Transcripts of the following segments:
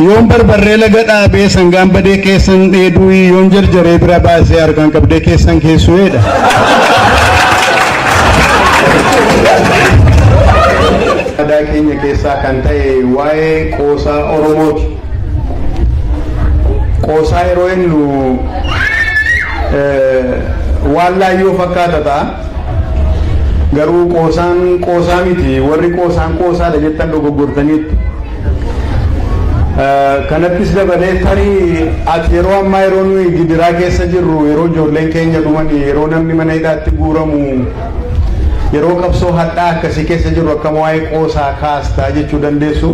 yoon barbarree laga dhaabee sangaan badee keessan dheeduu yoon jarjaree bira baasee harkaan qabdee keessan keessuedha. Aadaa keenya keessaa kan ta'e waa'ee qoosaa Oromooti. Qoosaa yeroo innu waan laayyoo fakkaata ta'a. Garuu qoosaan qoosaa miti. Warri qoosaan qoosaadha jettan dogoggortaniitu. Kanattis dabalee tarii ati yeroo ammaa yeroo nuyi gidiraa keessa jirru yeroo ijoolleen keenya dhuman yeroo namni mana hidhaatti guuramu yeroo qabsoo hadhaa akkasii keessa jiru akkam waa'ee qoosaa kaastaa jechuu dandeessu.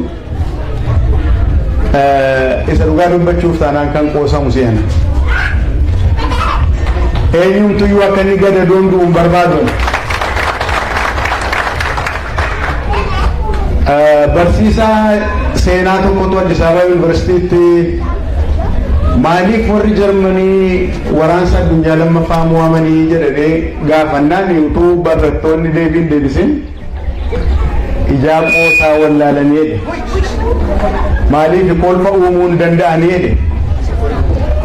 Isa dhugaa dubbachuuf taanaan kan qoosamu si'ana. Eenyumtuyyuu akka inni gadadoon du'u hin barbaadon. Barsiisaa seenaa tokkotu Addis Ababa Yuunivarsiitiitti maaliif warri Jarmanii waraansa addunyaa lammaffaa mo'amanii jedhamee gaafannaan utuu barattoonni deebiin deebisin ijaa qoosaa wallaalanii jedhe. Maaliif kolfa uumuu hin danda'anii jedhe.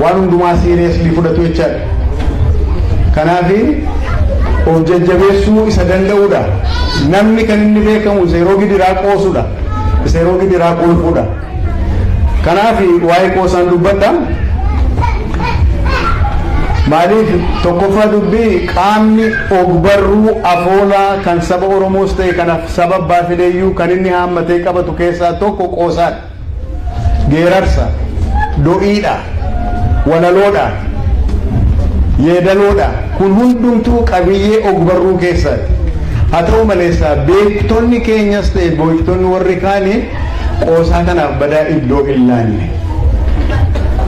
Waan hundumaa siiriyeeslii fudhatu jechaadha. Kanaaf of jajjabeessuu isa danda'uudha. Namni kan inni beekamu yeroo gidiraa qoosudha. Yeroo gidiraa kolfuudha. Kanaaf waa'ee qoosaan dubbadha. Maaliif tokkoffaa dubbii qaamni ogbarruu afoolaa kan saba Oromoos ta'e kanaaf saba abbaa fideeyyuu kan inni haammatee qabatu keessaa tokko qoosaadha. Geerarsa, do'iidha, walaloodha, yeedaloodha. Kun hundumtuu qabiyyee ogbarruu keessaati. Haa ta'u maleessa beektonni keenyas ta'e beektonni warri kaanii qoosaa kanaaf badaa iddoo hin laanne.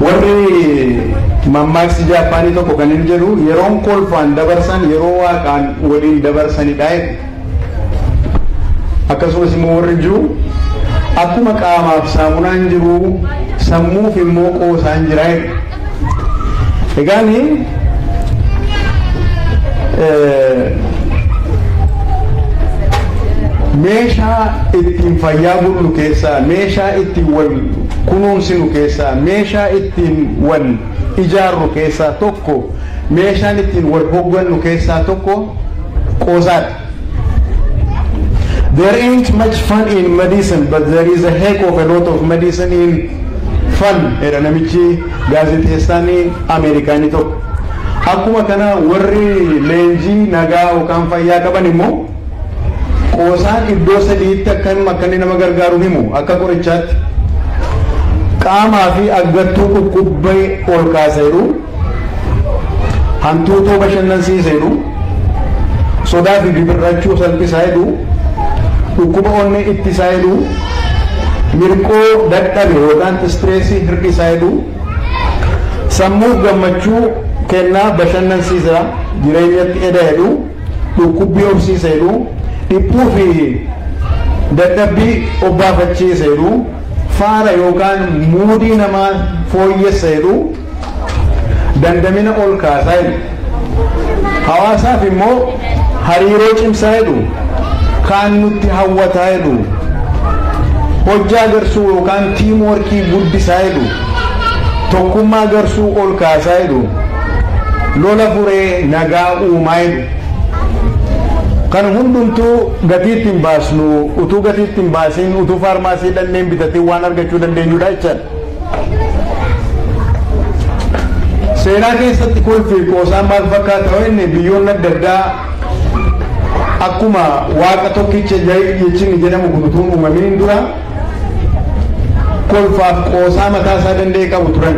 Warri mammaaksi Jaappaanii tokko kan hin jedhu yeroon kolfaan dabarsan yeroo waaqaan waliin dabarsanidha. Akkasumas immoo warri jiru akkuma qaamaaf saamunaan jiru sammuuf immoo qoosaan jira. Egaani meeshaa ittiin fayyaa bullu keessaa, meeshaa ittiin wal kunuunsinu keessaa, meeshaa ittiin wal ijaarru keessaa tokko, meeshaan ittiin wal hoggannu keessaa tokko qoosaadha. There ain't much fun in medicine, but there is a heck of a lot of medicine in fun. Era namichi gaazexeessaanii Ameerikaanii tokko. Akkuma kana warri leenjii nagaa yookaan fayyaa qaban immoo qoosaan iddoo sadiitti akka inni nama gargaaru himu. Akka qorichaatti qaamaa fi aggattuu qubqubbee ol kaasaa jiru, hantuutoo bashannansiisaa jiru, sodaa fi bibirrachuu salphisaa jiru, dhukkuba onnee ittisaa jiru, mirqoo dadhabe yookaan istireesii hir'isaa jiru, sammuuf gammachuu kennaa bashannansiisaa jireenyatti eda jedhu, dhukkubbii horsiisa jedhu, dhiphuu fi dadhabbii obbaafachiisa jedhu, faara yookaan muudii namaa fooyyessa jedhu, dandamina ol kaasaa jedhu, hawaasaaf immoo hariiroo cimsaa jedhu, kaan nutti hawwataa jedhu, hojjaa garsuu yookaan tiimworkii guddisaa jedhu, tokkummaa garsuu ol kaasaa jedhu, lola furee nagaa uumaa jedhu. Kan hundumtuu gatii ittiin baasnu utuu gatii ittiin baasiin utuu faarmaasii dhanneen bitatee waan argachuu dandeenyudha jechaadha. Seenaa keessatti kolfii qoosaan maal fakkaata inni biyyoonni adda addaa akkuma waaqa tokkicha jechinni jedhamu guutuun uumameen dura kolfaaf qoosaa mataa isaa danda'e qabu turan.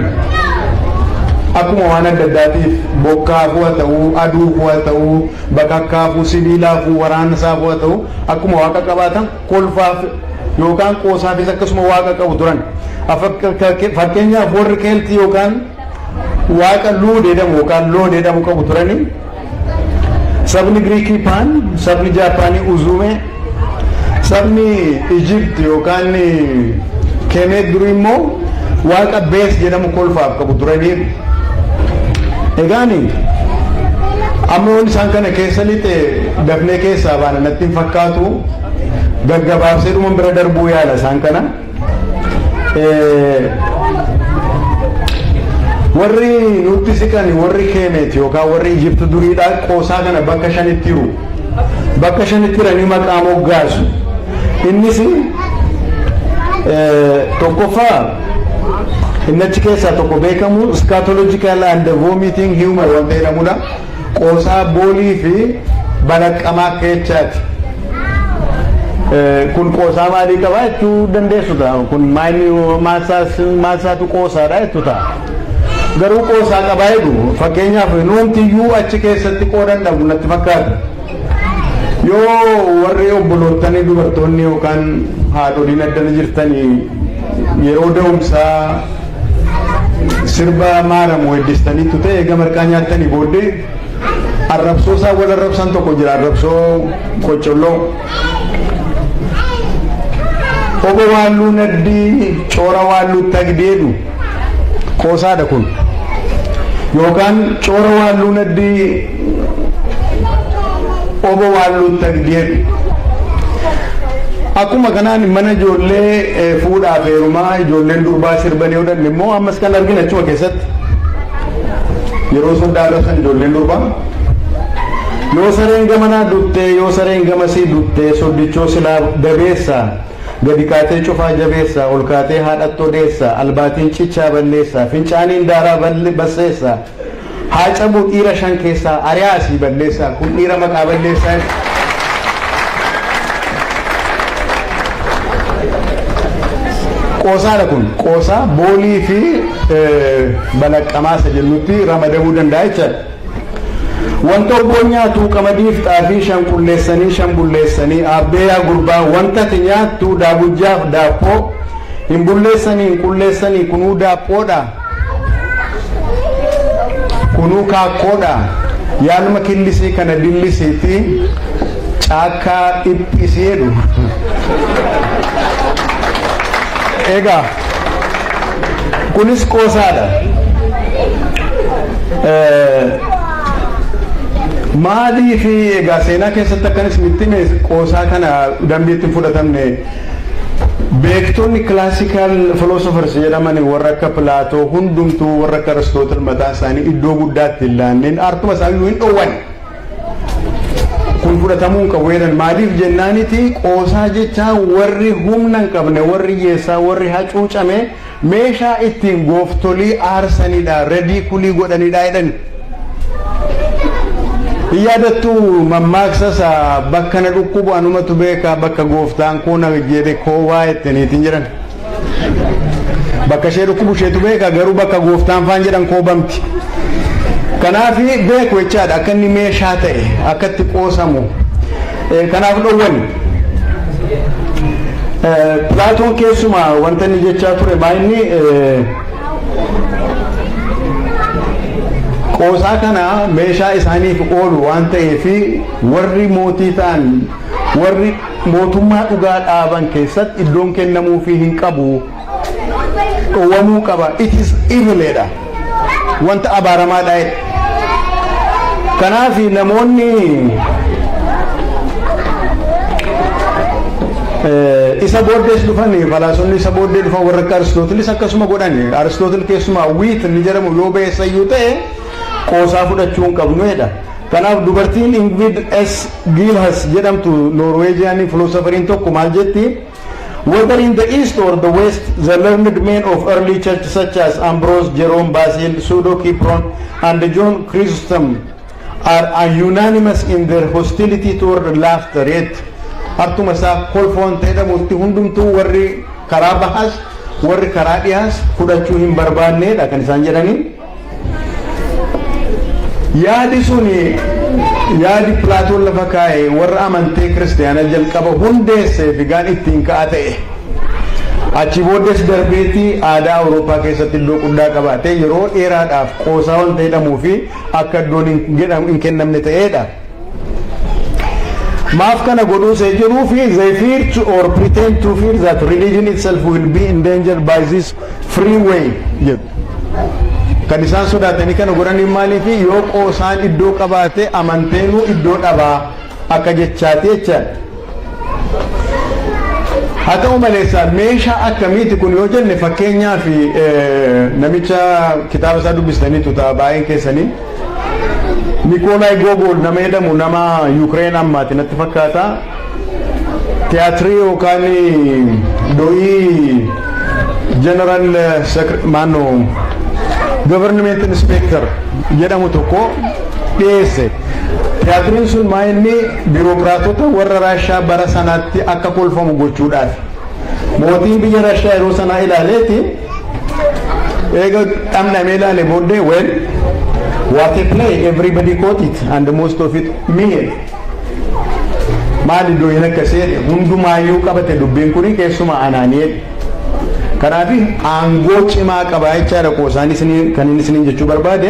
Akkuma waan adda addaatiif bokkaafuu haa ta'uu, aduufuu haa ta'uu, bakakkaafuu, sibiilaafuu, waraanasaafuu haa ta'uu akkuma waaqa qabaatan kolfaaf yookaan qoosaafis akkasuma waaqa qabu turan. Fakkeenyaaf warri keeltii yookaan waaqa luud jedhamu yookaan lood jedhamu qabu turani. Sabni Giriikii Paan, sabni Jaappaanii Uzume, sabni Ijipt yookaan Kemet durii immoo waaqa Bees jedhamu kolfaaf qabu turanii. Egaani amma wanti isaan kana keessa lixe dafnee keessaa baana natti hin fakkaatu. Gaggabaabsee dhuma bira darbuu yaala isaan kana. warri nutti siqan warri Keemeeti yookaan warri Ijipti duriidhaa qoosaa kana bakka shanitti jiru. Bakka shanitti jiranii maqaa moggaasu. Innis tokkoffaa inni achi keessaa tokko beekamu scatological and vomiting humor wanta jedhamudha. Qoosaa boolii fi balaqqamaa keechaati. Kun qoosaa maalii qabaa jechuu dandeessu ta'a. Kun maasaatu qoosaadha jechuu ta'a. Garuu qoosaa qabaa jedhu fakkeenyaaf nuumtiyyuu achi keessatti qoodan dhabu natti fakkaata. Yoo warri obbolootanii dubartoonni yookaan haadholiin addana jirtanii yeroo da'umsaa sirba maaramu weeddistaniitu ta'e eega marqaa nyaattanii booddee arrabsoo isaa wal arrabsan tokko jira. Arrabsoo qocolloo obo waalluu naddii coora waalluu tagdeedhu qoosaadha kun yookaan coora waalluu naddii obo waalluu tagdeedhu. Akkuma kanaan mana ijoollee fuudhaaf heerumaa ijoolleen durbaa sirbanii yoo danne immoo ammas kan arginu achuma keessatti yeroo sun daalasan ijoolleen durbaa yoo sareen gamanaa duttee yoo sareen gamasii duttee soddichoo silaa dabeessaa gadi kaatee cufaa jabeessaa ol kaatee haadhattoo deessaa albaatiin cichaa balleessaa fincaaniin daaraa basseessaa haa cabuu dhiira shan keessaa ariyaasii balleessaa kun dhiira maqaa balleessaa. Qoosaadha kun qoosaa boolii fi balaqqamaa isa jennutti ramadamuu danda'a jechaadha. Wanta obboon nyaatu qamadiif xaafii shan bulleessanii aabbee yaa gurbaa wanta ati nyaattu daabujjaaf daabboo hin bulleessanii hin qulleessanii kunuu daaphoodha kunuu kaakkoodha yaanuma killisii kana dillisiitti caakkaa dhiphisiidhu. Egaa kunis qoosaadha. Maalii fi egaa seenaa keessatti akkanis mittime qoosaa kana dambiitti fudhatamne beektonni classical philosophers jedhaman warra akka Pilaatoo hundumtuu warra akka Aristootel mataa isaanii iddoo guddaatti hin laanneen artuma isaanii hin dhowwan. Kun fudhatamuu qabu jedhan maaliif jennaaniti qoosaa jechaa warri humna hin qabne warri hiyyeessaa warri hacuucame meeshaa ittiin gooftolii aarsanidha redii kulii godhanidha jedhan. Yaadattu mammaaksa bakka na dhukkubu anumatu beeka bakka gooftaan koo na jedhe koowaa ettaniitiin jedhan. Bakka ishee dhukkubu isheetu beeka garuu bakka gooftaan faan jedhan koobamti. Kanaaf beeku jechaadha akka inni meeshaa ta'e akka itti qoosamu. Kanaaf dhowwan Pilaatoon keessumaa wanta inni jechaa ture baay'inni qoosaa kana meeshaa isaaniif oolu waan ta'eef warri mootii ta'an warri mootummaa dhugaa dhaaban keessatti iddoon kennamuufii hin qabu dhowwamuu qaba. It is eviledha wanta abaaramaadha. Kanaaf namoonni isa booddees dhufan falaasonni isa booddee dhufan warra akka Aristootelis akkasuma godhan. Aristootel keessumaa wiit ni jedhamu yoo beessayyuu ta'e qoosaa fudhachuu hin qabnu jedha. Kanaaf dubartiin Ingrid S. Gilhas jedhamtu Norwegian philosopheriin tokko maal jetti? Whether in the East or the West, the learned men of early church such as Ambrose, Jerome, Basil, Pseudo-Kipron, and John Chrysostom are unanimous in their hostility toward laughter. Yet, artuma isaa kolfoon ta'edhamutti hundumtuu warri karaa bahas warri karaa dhiyaas fudhachuu hin barbaannedha kan isaan jedhanii. Yaadi suni yaadi Pilaatoon lafa kaa'e warra amantee kiristaanaa jalqaba hundeessee fi gaan ittiin ka'a ta'e. Achi booddees darbeetii aadaa Awurooppaa keessatti iddoo guddaa qabaatee yeroo dheeraadhaaf qoosaa wanta jedhamuu fi akka iddoon hin kennamne ta'edha. Maaf kana godhuu see jiruu fi they fear to or pretend to fear that religion itself will be endangered by this free way jedhu. Kan isaan sodaatanii kana godhanii maaliif yoo qoosaan iddoo qabaate amanteenuu iddoo dhabaa akka jechaati jechaadha. haa ta'u malee meeshaa akkamiiti kun yoo jenne fakkeenyaa fi namicha kitaaba isaa dubbistaniitu ta'a baay'een keessanii Nikolai Gogol nama jedhamu nama Ukraine ammaati natti fakkaata tiyaatirii yookaan do'ii General Mano Government Inspector jedhamu tokko dhiyeesse. Tiyaatiriin sun maa'inni biirokiraatota warra Raashaa bara sanaatti akka kolfamu gochuudhaaf. Mootiin biyya Raashaa yeroo sanaa ilaaleeti eega dhamdhamee ilaale booddee well what a play everybody caught it and most of it me. Maali dooyin akkasii hundumaayyuu qabate dubbiin kuni keessuma anaanii. Kanaafi aangoo cimaa qabaa jechaadha qoosaanis kan inni isiniin jechuu barbaade.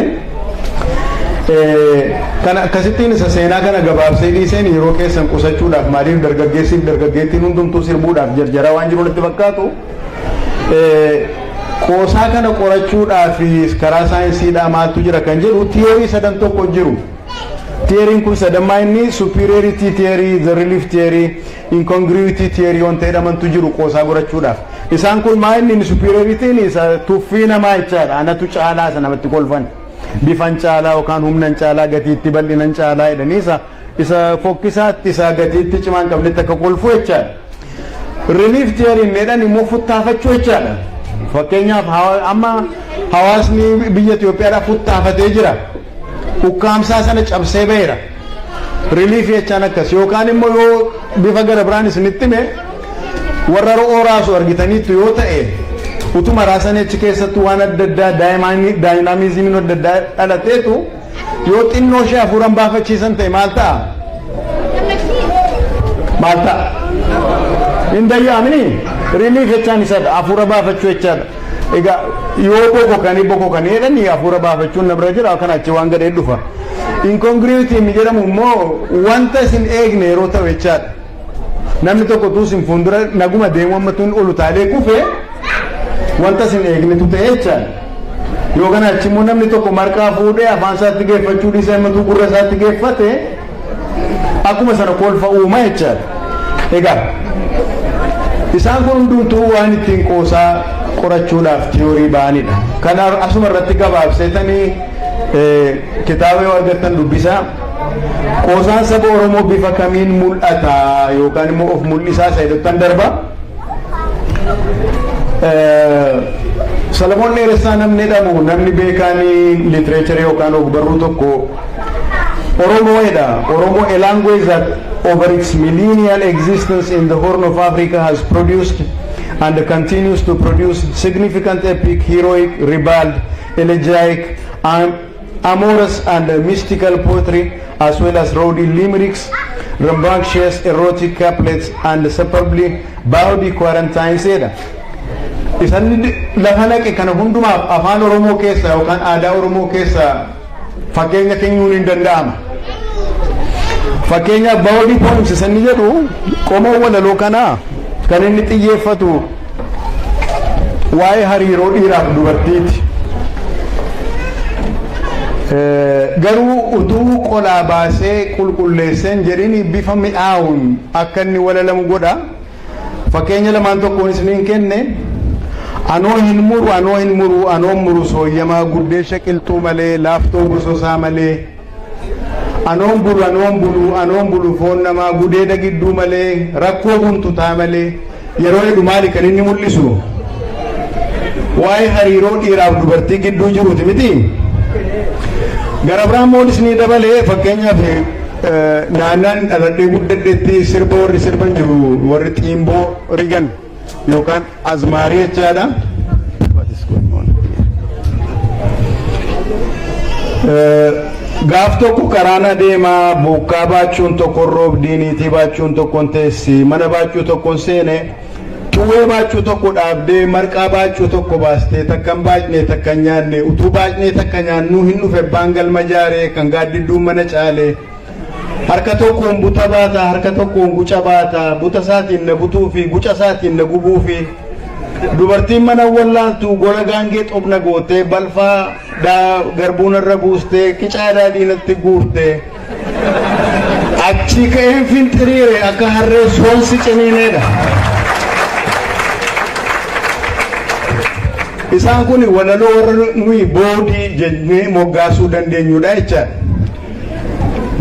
Kana akkasittiin isa seenaa kana gabaabsee dhiiseen yeroo keessan qusachuudhaaf maaliif dargaggeessiif dargaggeettiin hundumtuu sirbuudhaaf jarjara waan jiru natti fakkaatu qoosaa kana qorachuudhaaf karaa saayinsiidhaa maaltu jira kan jedhu tiyoorii sadan tokko jiru. Tiyeeriin kun sadammaa inni superiority theory, the relief theory, incongruity theory wanta jedhamantu jiru qoosaa qorachuudhaaf. Isaan kun maa inni superioritiin isa tuffii namaa jechaadha anatu caalaa isa namatti kolfan. Bifan caalaa yookaan humnan caalaa gatiitti bal'inan caalaa jedhanii isa fokkisaatti isa gatiitti cimaan qabnetti akka kolfu jechaadha. Relief theory jedhan immoo futtaafachuu jechaadha. Fakkeenyaaf amma hawaasni biyya Itoophiyaadhaa futtaafatee jira. Ukkaamsaa sana cabsee baheera. Relief jechaan akkas yookaan immoo yoo bifa gara biraan isinitti hime warra ro'oo raasu argitaniittu yoo ta'e utuma raasan achi keessatti waan adda addaa daayinaamizimiin adda addaa dhalateetu yoo xinnoo ishee hafuuran baafachiisan ta'e maal ta'a? Maal ta'a? Hin dayyaamini relief jechaan isa hafuura baafachuu jechaadha. Egaa yoo bokokanii jedhanii hafuura baafachuun na bira jira kan achi waan gadhee dhufa. Incongruity jedhamu immoo wanta isin eegne yeroo ta'u jechaadha. Namni tokko tuus hin fuuldura naguma deemu ammatuun olu taalee kufee wanta isin eegnetu ta'e jechaadha. Yoo kana achi immoo namni tokko marqaa fuudhee afaan isaatti geeffachuu dhiisee ammatu gurra isaatti geeffate akkuma sana kolfa uuma jechaadha. Egaa isaan kun hundumtuu waan ittiin qoosaa qorachuudhaaf tiyoorii ba'anidha. Kana asuma irratti gabaabseetanii kitaaba yoo argattan dubbisaa. Qoosaan saba Oromoo bifa kamiin mul'ata yookaan immoo of mul'isaa isa jedhutan darba. Salamoon Dheeressaa namni jedhamu namni beekaanii literature yookaan ogbarruu tokko Oromoodha. Oromoo a language that over its millennial existence in the Horn of Africa has produced and continues to produce significant epic, heroic, ribald, elegiac, amorous and mystical poetry as well as rowdy limericks, rambunctious erotic couplets and superbly bawdy quarantine seda. Isan lafa naqe kana hundumaaf afaan Oromoo keessa yookaan aadaa Oromoo keessa fakkeenya keenyuun hin danda'ama. Fakkeenya bawdy poems isan jedhu qomoo walaloo kanaa kan inni xiyyeeffatu waa'ee hariiroo dhiiraaf dubartiiti. Garuu utuu qolaa baasee qulqulleesseen jedhini bifa mi'aawuun akka inni walalamu godha. Fakkeenya lamaan tokkoon isiniin kenne anoo hin muru anoo muru sooyyamaa guddeesha qilxuu malee laaftoo gososaa malee anoon bulu foon namaa gudeeda gidduu malee rakkoo guntutaa malee yeroo jedhu maali kan inni mul'isu waa'ee hariiroo dhiiraaf dubartii gidduu jiruuti miti. Gara biraan moonis ni dabalee fakkeenyaaf naannaan dhaladhee guddadheetti sirba warri sirban jiru warri xiimboo rigan yookaan azmaarii jechaadha. Gaaf tokko karaana deemaa bokkaa baachuun tokko roobdii niitii baachuun tokkoon teessi mana baachuu tokkoon seene xuwwee baachuu tokko dhaabdee marqaa baachuu tokko baastee takkan baacnee takkan nyaanne utuu baacnee takka nyaannuu hin dhufe baangalma jaaree kan gaaddidduun mana caalee harka tokkoon buta baata harka tokkoon guca baata buta isaatiin na butuu fi guca isaatiin na gubuu fi dubartiin mana wallaaltu gola gaangee xobna gootee balfaa garbuun irra buustee qicaa daadhiinatti guurtee achi ka'een finxiriire akka harree soonsi ciniineedha. isaan kun walaloo warra nuyi boodii jennee moggaasuu dandeenyudha jechaadha.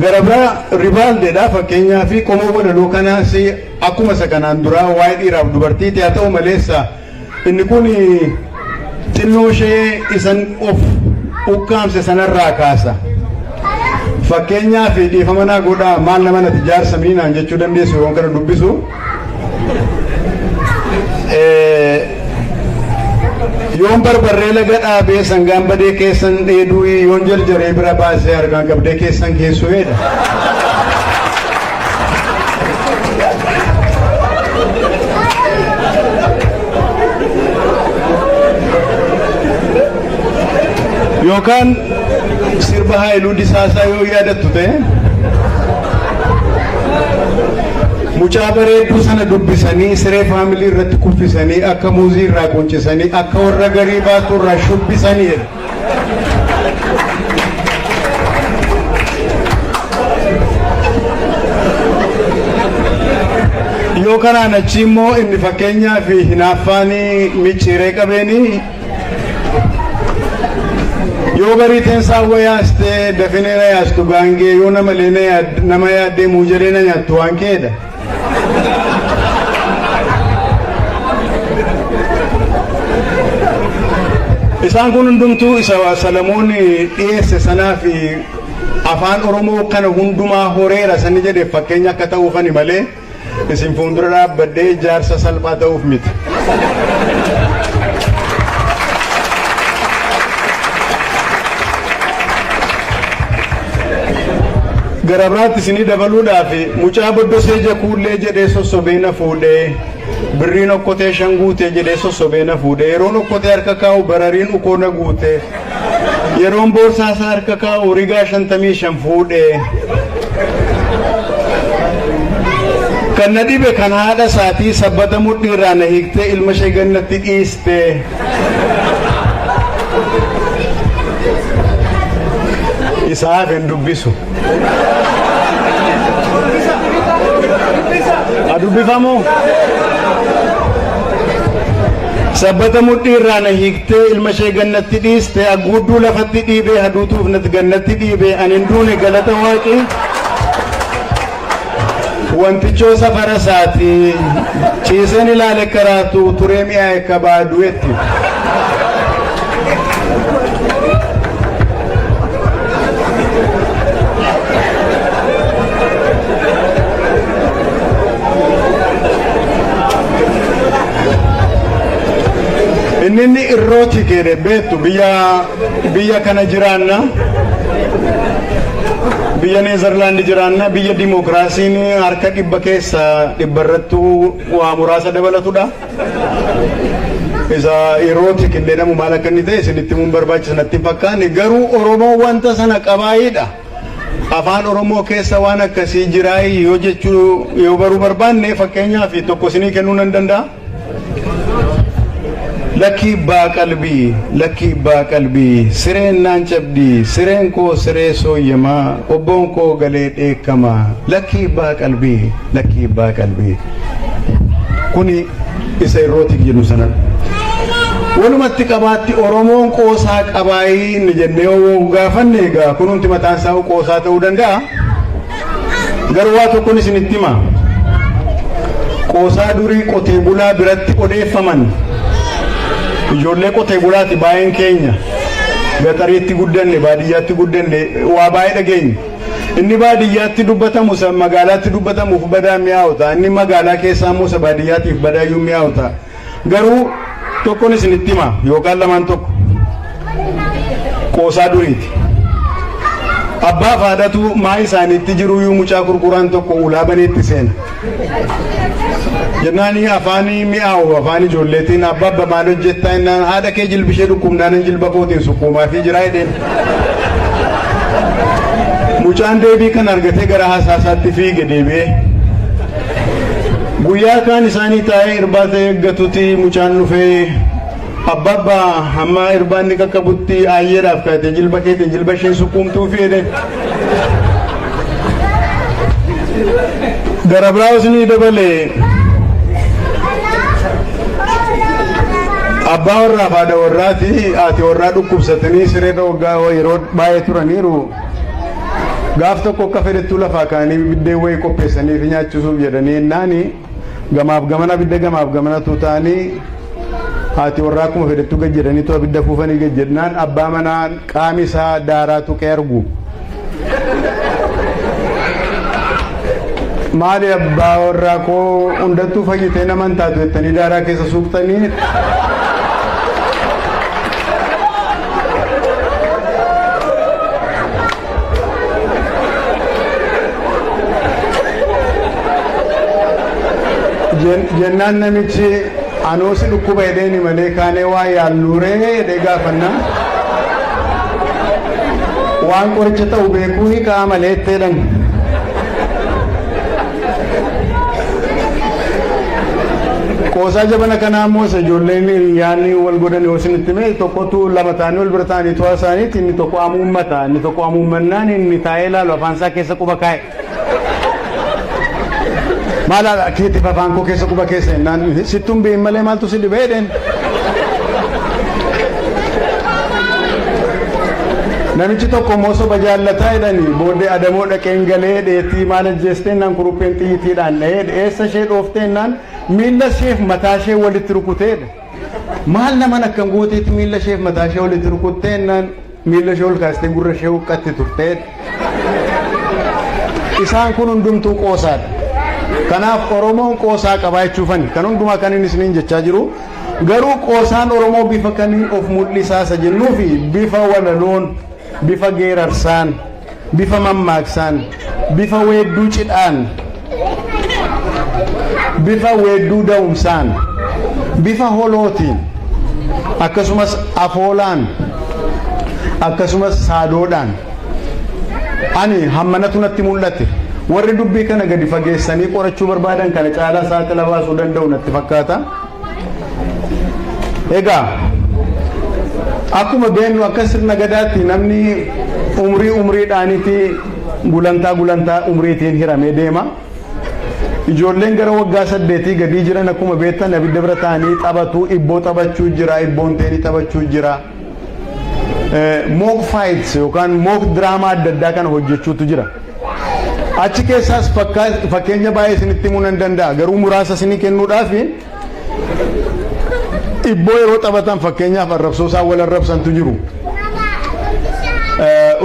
Gara biraa ribaaldeedha fakkeenyaa fi qomoo walaloo kanaas akkuma isa kanaan duraa waa'ee dhiiraaf dubartiiti haa ta'u maleessa inni kun xinnoo ishee isan of ukkaamse sanarraa kaasa. Fakkeenyaa fi dhiifama naa godhaa maal nama natti jaarsa miinaan jechuu dandeessu yoon kana dubbisu. Yoon barbarree laga dhaabee sangaan badee keessan dheeduu yoon jarjaree bira baasee argaan qabdee keessan keessu jedha. Yookaan sirba Haayiluu Disaasaa yoo yaadattu ta'e mucaa bareedduu sana dubbisanii siree faamilii irratti kuffisanii akka muuzii irraa quncisanii akka warra garii baatu irraa shubbisanii jedha. Yoo kanaan achi immoo inni fakkeenyaa fi hinaaffaanii micciiree qabeenii yoo bariiteen saawwa yaastee dafinee na yaastu gaangee yoo nama yaaddee muujaree na nyaattu waan keedha. Isaan kun hundumtuu isa Salamoon dhiyeesse sanaa fi afaan Oromoo kana hundumaa horeera sani jedhe fakkeenya akka ta'uufani malee isin fuuldura dhaabbadhee jaarsa salphaa ta'uuf miti. Gara biraatti isinii dabaluudhaaf mucaa boddosee jakuullee jedhee sossobee na fuudhee birriin okkotee shan guutee jedhee sossobee na fuudhee yeroon okkotee harka kaa'u barariin ukoo na guutee yeroon boorsaasaa harka kaa'u rigaa 55 fuudhee kan na dhibe kan haadha isaatii sabbata mudhii irraa na hiiktee ilma ishee gannatti dhiistee isaaf hin dubbisu. Adubbifamoo sabbata mudhii irraa na hiiktee ilma ishee gannatti dhiiste agguudduu lafatti dhiibee haduutuuf natti gannatti dhiibee ani hin duune galata waaqii wantichoo safara isaati ciiseen ilaale karaatu turee mi'aa akka baaduu etti. Inni irrooti keede beektu biyya kana jiraanna biyya Neezerlaandi jiraanna biyya dimokiraasiin harka 100 keessa 100 irratti waa muraasa dabalatudha. Isa irrooti jedhamu maal akka inni ta'e isinitti mun barbaachisa natti fakkaanne garuu Oromoo wanta sana qabaayidha. Afaan Oromoo keessa waan akkasii jiraay yoo jechuu yoo baruu barbaanne fakkeenyaaf tokko isinii kennuu nan danda'a. Laki baa qalbii sireen naan cabdii sireen koo siree sooyyamaa obboon koo galee dheekkamaa laki baa qalbii kuni isa irrooti jedhu sana walumatti qabaatti Oromoon qoosaa qabaayii inni jennee yoo gaafanne egaa kunumti mataan isaa qoosaa ta'uu danda'a garuu waa tokkoon isinitti hima qoosaa durii qotee bulaa biratti odeeffaman ijoollee qotee bulaati baay'een keenya gaxariitti guddanne baadiyyaatti guddanne waa baay'ee dhageenya inni baadiyyaatti dubbatamu isa magaalaatti dubbatamuuf badaa mi'aawuta inni magaalaa keessaa immoo isa baadiyyaatiif badaayyuu mi'aawuta garuu tokkoon isinitti hima yookaan lamaan tokko qoosaa duriiti abbaa fi haadhatu maa isaaniitti jiruyyuu mucaa gurguraan tokko ulaa baneetti seena jennaani afaanii mi'aawu afaan ijoolleetiin abbaa maal hojjettaa innaan haadha kee jilbishee dhukkubnaan jilba kootiin sukkuumaa fi jiraa jedheen mucaan deebii kan argatee gara hasaasaatti fiige deebi'ee guyyaa kaan isaanii taa'ee irbaata eeggatutti mucaan dhufee abbaa hamma irbaanni qaqqabutti ayyeedhaaf kaatee jilba keetiin jilba ishee sukkuumtuu fi jedhe gara biraa isinii dabalee abbaa warraa fi haadha warraati haati warraa dhukkubsatanii siree waggaa yeroo baay'ee turaniiru gaaf tokko akka fedhettuu lafaa kaanii biddeen wayii qopheessanii fi nyaachisuuf jedhanii naani gamaaf gamana bidda gamaaf gamana tuutaanii haati warraa akkuma fedhettuu gad jedhanii to'a bidda fuufanii gad jedhnaan abbaa manaa qaami isaa daaraa tuqee argu maali abbaa warraa koo hundattuu fayyitee naman taatu jettanii daaraa keessa suuqtanii jennaan namichi anoosi dhukkuba hedheeni malee kaanee waa yaalluuree hedhee gaafannaa waan qoricha ta'u beekuu hiikaa malee etteedhan qoosaa jabana kanaa immoo isa ijoolleen yaanni wal godhan yoo isinitti mee tokkotu lama ta'anii wal bira ta'anii to'a isaaniitti inni tokko amuummata inni tokko amuummannaan inni taa'ee ilaalu afaan isaa keessa quba kaa'e maala kiiti afaan koo keessa quba keessa innaan sittuun bi'in malee maaltu si dhibee jedheen namichi tokko immoo soba jaallataa jedhanii booddee adamoo dhaqeen galee dheetii maal ajjeestee innaan kurupheen xiyyiitiidhaan dha'ee eessa ishee dhooftee innaan miilla isheef mataa ishee walitti rukuteedha maal naman akkam gooteetti miilla isheef mataa ishee walitti rukuttee innaan miilla ishee ol kaastee gurra ishee huqqatti turteedha isaan kun hundumtuu qoosaadha kanaaf oromoon qoosaa qabaachuufani kan hundumaa kan inni isiniin jechaa jiru garuu qoosaan oromoo bifa kanii of mul'isaasa jennuufi bifa walaloon bifa geerarsaan bifa mammaaksaan bifa weedduu cidhaan bifa weedduu da'umsaan bifa holootiin akkasumas afoolaan akkasumas saadoodhaan ani hammanatu natti mul'ate warri dubbii kana gadi fageessanii qorachuu barbaadan kana caalaa saaxila baasuu danda'u natti fakkaata egaa akkuma beennu akka sirna gadaatti namni umriidhaanitti gulantaa umriitiin hiramee deema ijoolleen gara waggaa 8 gadii jiran akkuma beektan abidda bira ta'anii taphatu ibboo taphachuu jira ibboon teenii taphachuu jira mock fights yookaan mock drama adda addaa kana hojjechuutu jira achi keessaas fakkeenya baay'ee isinitti himuu nan danda'a garuu muraasa isinii kennuudhaaf ibboo yeroo taphatan fakkeenyaaf arrabsoo isaan wal arrabsantu jiru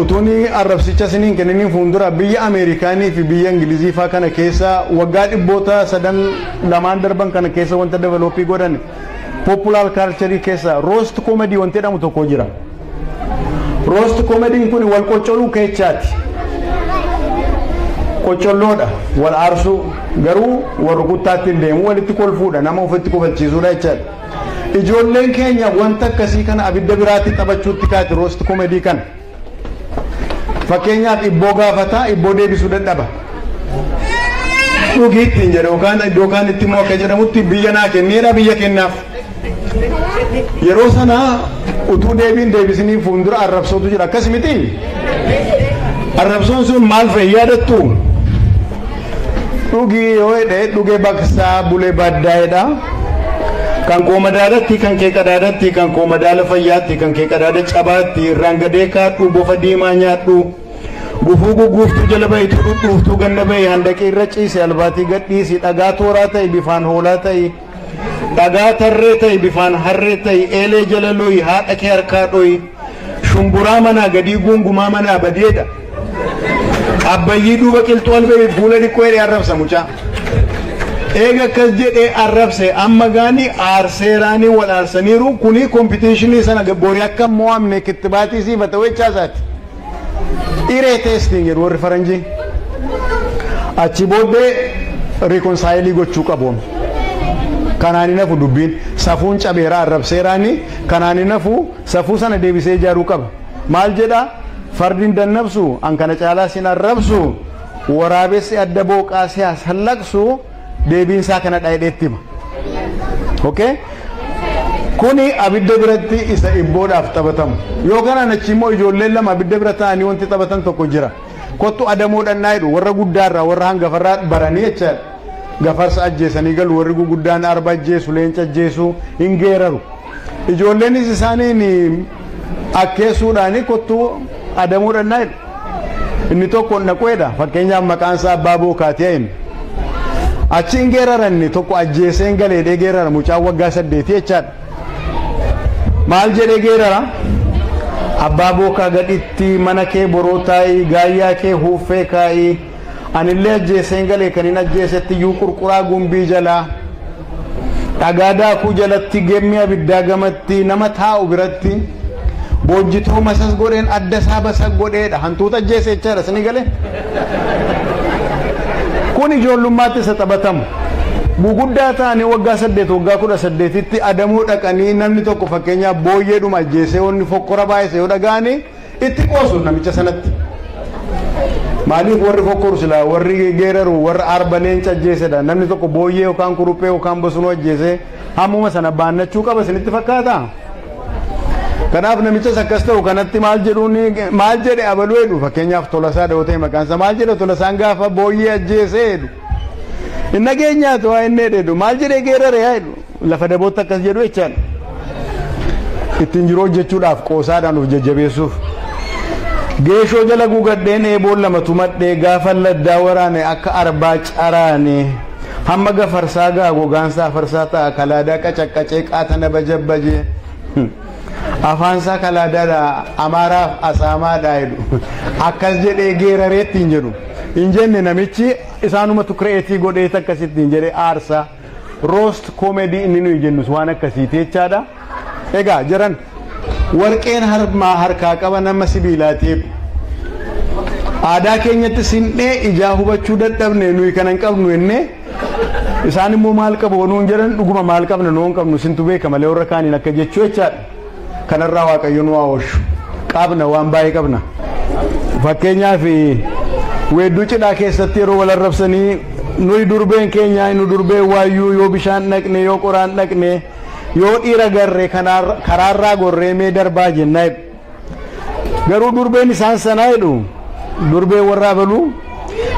utuuni arrabsicha isiniin kenniniin fuuldura biyya Ameerikaanii fi biyya Ingilizii faa kana keessa waggaa dhibboota 2 darban kana keessa wanta developii godhan popular culture keessa roast comedy wanta jedhamu tokko jira roast comedy kun wal qoccoluu keechaati qoccolloodha wal aarsuu garuu warra kuttaatti deemu walitti kolfuudha nama ofitti kofalchiisuudha jechaadha ijoolleen keenya wanta akkasii kana abidda biraatti taphachuutti kaati roast comedy kana fakkeenyaaf ibboo gaafataa ibboo deebisuu dadhaba dhugiitti hin jedhe yookaan iddoo kaan itti immoo akka jedhamutti biyya naa kenneedha biyya kennaaf yeroo sana utuu deebiin deebisinii fuuldura arrabsootu jira akkas miti arrabsoon sun maal fa'i yaadattu dhugii yoo jedhe dhugee baksaa bulee baddaa'edha kan koo madaadatti kan kee qadaadatti kan koo madaala fayyaatti kan kee qadaada cabaatti irraan gadee kaadhu bofa diimaa nyaadhu gufuu guguuftuu jala ba'itu dhudhuuftuu ganna ba'i handaqii irra ciise albaatii gadhiisi dhagaa tooraa ta'i bifaan hoolaa ta'i dhagaa tarree ta'i bifaan harree ta'i eelee jala lo'i haadha kee harkaa dho'i shumburaa manaa gadii gungumaa manaa badeedha abbayyii duuba qilxuu alba'ii fuula dhiqqoo jedhee arrabsa mucaa eega akkas jedhee arrabse amma gaanii aarseeraanii wal aarsaniiru kuni kompitiishinii sana borii akka mo'amne kittibaatii siifa ta'uu jechaasaati iree teestiin jedhu warri faranjii achi booddee rikoonsaayilii gochuu qabuun kanaani nafu dubbiin safuun cabeera arrabseeraanii kanaani nafu safuu sana deebisee ijaaruu qaba maal jedha fardiin dannabsu an kana caalaa sin arrabsu waraabessi adda booqaa siyaas hallaqsu deebiin isaa kana dhaayidheetti hima okay kuni abidda biratti isa ibboodhaaf taphatamu yoo kanaan achi immoo ijoolleen lama abidda bira ta'anii wanti taphatan tokko jira kottu adamoodhaan naayidhu warra guddaarraa warra hangafarraa baranii jechaadha gafarsa ajjeesanii galu warri guguddaan arba ajjeesu leenca ajjeesu hin geeraru Ijoolleenis isaaniin akkeessuudhaani kottuu adamuudhaan naayidha. Inni tokko naquedha. Fakkeenyaaf maqaan isaa Abbaa Bookaatiin. Achiin geeraranni tokko ajjeeseen galeedhee geerara mucaan waggaa 8 jechaadha. Maal jedhee geerara? Abbaa Bookaa gadhiitti mana kee boroo taa'ii gaayyaa kee huuffee kaa'ii anillee ajjeeseen galee kan hin ajjeesetti iyyuu qurquraa gumbii jalaa dhagaa daakuu jalatti gemmi abiddaa gamatti nama taa'u biratti boojjitoo masas godheen adda isaa basa godheedha hantuuta ajjeese jechaadha sini galee kun ijoollummaatti isa taphatamu guguddaa ta'anii waggaa 8 waggaa 18tti adamuu dhaqanii namni tokko fakkeenyaaf booyyeedhuma ajjeesee wanni fokkora baay'ise yoo dhagaanii itti qoosu namicha sanatti maaliif warri fokkoru silaa warri geeraru warra arba leenca ajjeesedha namni tokko booyyee yookaan kuruphee yookaan bosonuu ajjeesee hammuma sana baannachuu qaba isinitti fakkaata kanaaf namichas akkas ta'u kanatti maal jedhe abaluu jedhu fakkeenyaaf Tolasaa Dawotee maqaansa maal jedhe Tolasaan gaafa booyyee ajjeesee jedhu inna geenyaatu waa inni jedhu maal jedhee geerare yaa jedhu lafa dabootti akkas jedhu jechaan ittiin jiruu hojjechuudhaaf qoosaadhaan of jajjabeessuuf geeshoo jala gugadheen eeboon lama tumadhee gaafa laddaa waraane akka arbaa caraane hamma gafarsaa gaa gogaansaa farsaa ta'a kalaadaa qacaqqacee qaatana bajabbaje afaansaa kalaadaadha amaaraaf asaamaadha jedhu akkas jedhee geerareetti hin jedhu hin jenne namichi isaanumatu kireetii godhee akkasitti hin jedhe aarsaa roost koomedii inni nuyi jennus waan akkasiiti jechaadha egaa jiran warqeen harkaa qaba nama sibiilaatiif aadaa keenyatti sin'ee ijaa hubachuu dadhabne nuyi kana hin qabnu jennee isaan immoo maal qabu nuun jedhan dhuguma maal qabna nuun qabnu sintu beeka malee warra kaaniin akka jechuu jechaadha kanarraa waaqayyo nu oolchu qabna waan baay'ee qabna fakkeenyaaf weedduu cidhaa keessatti yeroo wal arrabsanii nuyi durbeen keenya nu durbeen waayyuu yoo bishaan dhaqne yoo qoraan dhaqne yoo dhiira garree karaarraa gorree mee darbaa jennaa garuu durbeen isaan sanaa jedhu durbeen warraa baluu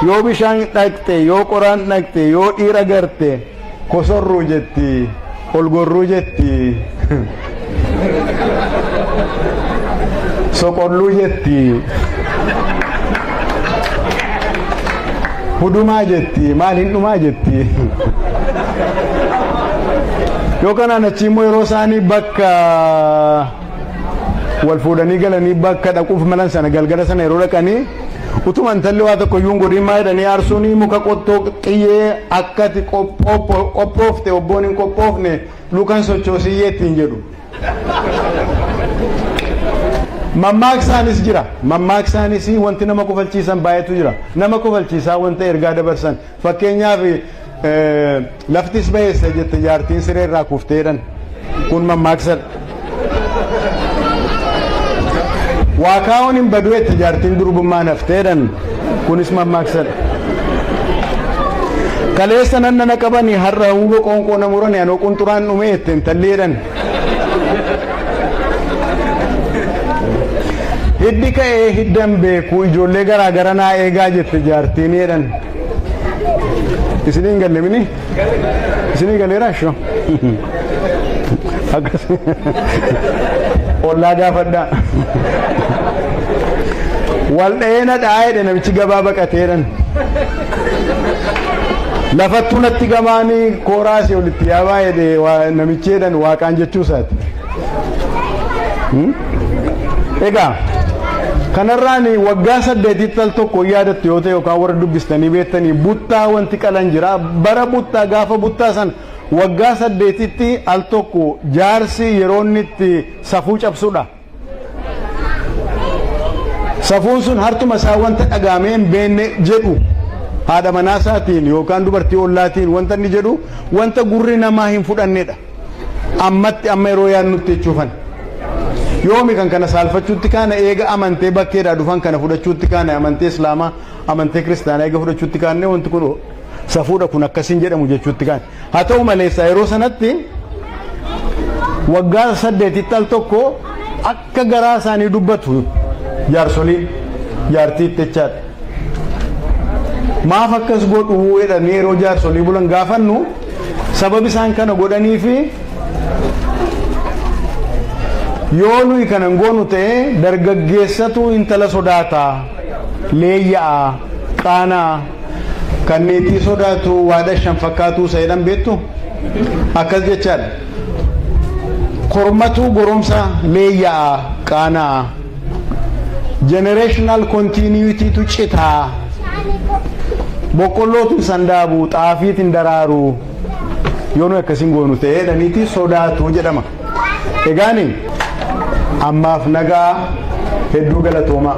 yoo bishaan dhaqxe yoo qoraan dhaqxe yoo dhiira garte kosorruu jetti olgorruu jetti soqolluu jetti hudumaa jetti maal hin dhumaa jetti yoo kanaan achi immoo yeroo isaanii bakka wal fuudhanii galanii bakka dhaquuf malan sana galgala sana yeroo dhaqanii utuma intalli waa tokko iyyuu godhin maa jedhanii aarsuunii muka qottoo qiyyee akkati qophoofte obboon hin qophoofne lukan sochoosiyyeetti hin jedhu mammaaksaanis jira mammaaksaanis wanti nama kofalchiisan baay'eetu jira nama kofalchiisaa wanta ergaa dabarsan fakkeenyaaf laftis bayeessa jette jaartiin siree irraa kufteedhan kun mammaaksadha waakaa'uun hin baduu jette jaartiin durbummaan hafteedhan kunis mammaaksadha kaleessa nannana qabanii har'a hungoo qoonqoo namurani anoo qunxuraan dhume jette intalleedhan hiddi ka'ee hiddan beeku ijoollee garaa gara naa eegaa jette jaartiin jedhan isiniin galle mini isinii galeera shoo akkas ollaa gaafadhaa wal dha'ee na dha'aa jedhe namichi gabaa baqateedhan lafattuu natti gamaanii kooraasii olitti yaabaa jedhe namichi jedhan waaqaan jechuu isaati egaa kanarraan waggaa 8 al tokko yaadattu yoo ta'e yookaan warra dubbistanii beektanii buttaa wanti qalan jira bara buttaa gaafa buttaa san waggaa 8tti al tokko jaarsi yeroo inni itti safuu cabsudha safuun sun hartuma isaa wanta dhagaamee hin beenne jedhu haadha manaa isaatiin yookaan dubartii ollaatiin wanta inni jedhu wanta gurri namaa hin fudhannedha ammatti amma yeroo yaannutti jechuufan yoomi kan kana saalfachuutti kana eega amantee bakkeedhaa dhufan kana fudhachuutti kana amantee islaamaa amantee kiristaanaa eega fudhachuutti kana wanti kun safuudha kun akkasiin jedhamu jechuutti kana haa ta'u malee yeroo sanatti waggaa 8tti al tokko akka garaa isaanii dubbatu jaarsolii jaartiitti jechaadha maaf akkas godhu jedhanii yeroo jaarsolii bulan gaafannu sababi isaan kana godhanii fi yoo nuyi kanan goonu ta'e dargaggeessatu intala sodaata leeyya'a qaanaa kanneetii sodaatu waada shan fakkaatuu sayidhan beektu akkas jechaadha kormatu goromsa leeyya'a qaanaa generational continuity tu citaa boqqollootu sandaabu xaafiitiin daraaru yoo nu akkasiin goonu ta'e dhaniitii sodaatu jedhama egaani ammaaf nagaa hedduu galatoomaa